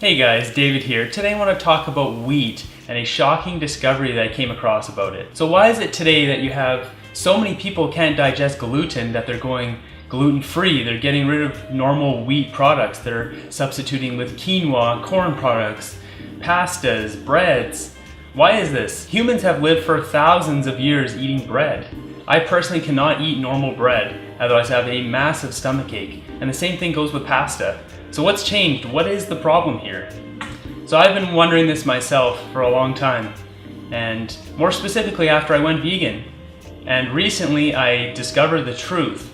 Hey guys, David here. Today I want to talk about wheat and a shocking discovery that I came across about it. So why is it today that you have so many people can't digest gluten that they're going gluten-free? They're getting rid of normal wheat products. They're substituting with quinoa, corn products, pastas, breads. Why is this? Humans have lived for thousands of years eating bread. I personally cannot eat normal bread, otherwise I have a massive stomachache. And the same thing goes with pasta. So what's changed? What is the problem here? So I've been wondering this myself for a long time, and more specifically after I went vegan. And recently I discovered the truth.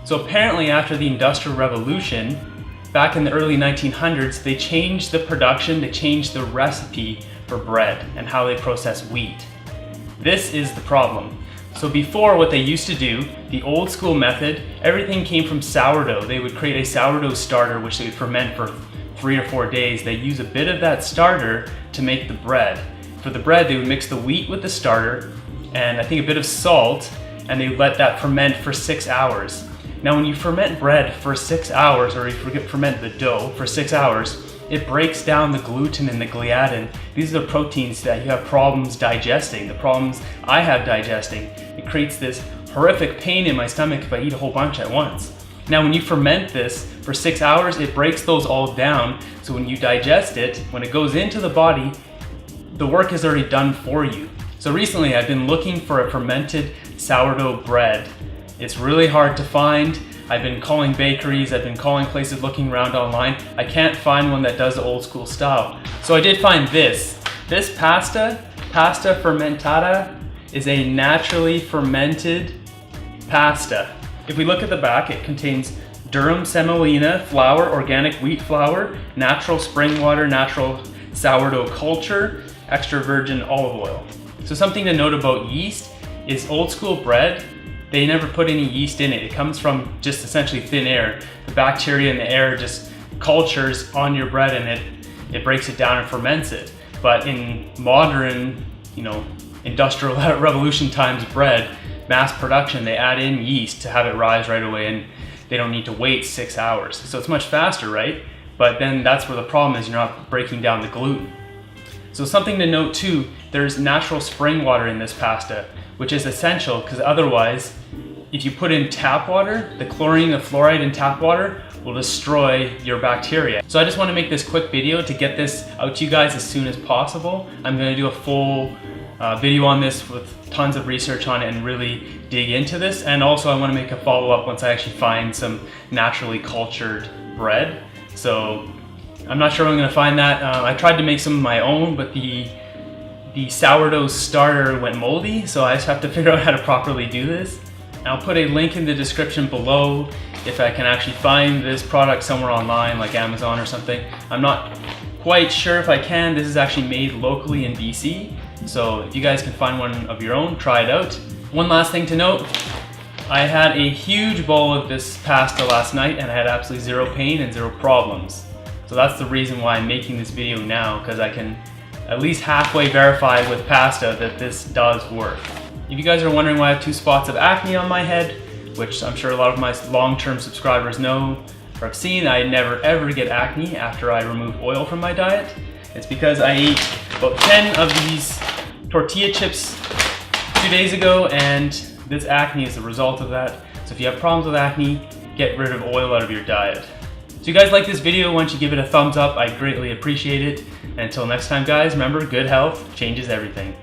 So apparently after the Industrial Revolution, back in the early 1900s, they changed the production, they changed the recipe for bread and how they process wheat. This is the problem. So before, what they used to do, the old school method, everything came from sourdough. They would create a sourdough starter which they would ferment for 3 or 4 days. They use a bit of that starter to make the bread. For the bread, they would mix the wheat with the starter and I think a bit of salt, and they would let that ferment for 6 hours. Now when you ferment bread for 6 hours, or you ferment the dough for 6 hours, it breaks down the gluten and the gliadin. These are the proteins that you have problems digesting, the problems I have digesting. It creates this horrific pain in my stomach if I eat a whole bunch at once. Now when you ferment this for 6 hours, it breaks those all down, so when you digest it, when it goes into the body, the work is already done for you. So recently I've been looking for a fermented sourdough bread. It's really hard to find. I've been calling bakeries, I've been calling places, looking around online. I can't find one that does the old school style. So I did find this. This pasta fermentada, is a naturally fermented pasta. If we look at the back, it contains durum semolina flour, organic wheat flour, natural spring water, natural sourdough culture, extra virgin olive oil. So something to note about yeast is old school bread, they never put any yeast in it. It comes from just essentially thin air. The bacteria in the air just cultures on your bread and it breaks it down and ferments it. But in modern, industrial revolution times bread, mass production, they add in yeast to have it rise right away, and they don't need to wait 6 hours. So it's much faster, right? But then that's where the problem is, you're not breaking down the gluten. So something to note too, there's natural spring water in this pasta, which is essential because otherwise, if you put in tap water, the chlorine, the fluoride in tap water will destroy your bacteria. So I just want to make this quick video to get this out to you guys as soon as possible. I'm going to do a full video on this with tons of research on it and really dig into this. And also I want to make a follow-up once I actually find some naturally cultured bread. So I'm not sure I'm going to find that. I tried to make some of my own, but the sourdough starter went moldy, so I just have to figure out how to properly do this. And I'll put a link in the description below if I can actually find this product somewhere online, like Amazon or something. I'm not quite sure if I can. This is actually made locally in BC, so if you guys can find one of your own, try it out. One last thing to note, I had a huge bowl of this pasta last night and I had absolutely zero pain and zero problems. So that's the reason why I'm making this video now, because I can at least halfway verify with pasta that this does work. If you guys are wondering why I have 2 spots of acne on my head, which I'm sure a lot of my long-term subscribers know or have seen, I never ever get acne after I remove oil from my diet. It's because I ate about 10 of these tortilla chips 2 days ago, and this acne is the result of that. So if you have problems with acne, get rid of oil out of your diet. So if you guys like this video, why don't you give it a thumbs up? I greatly appreciate it. And until next time guys, remember, good health changes everything.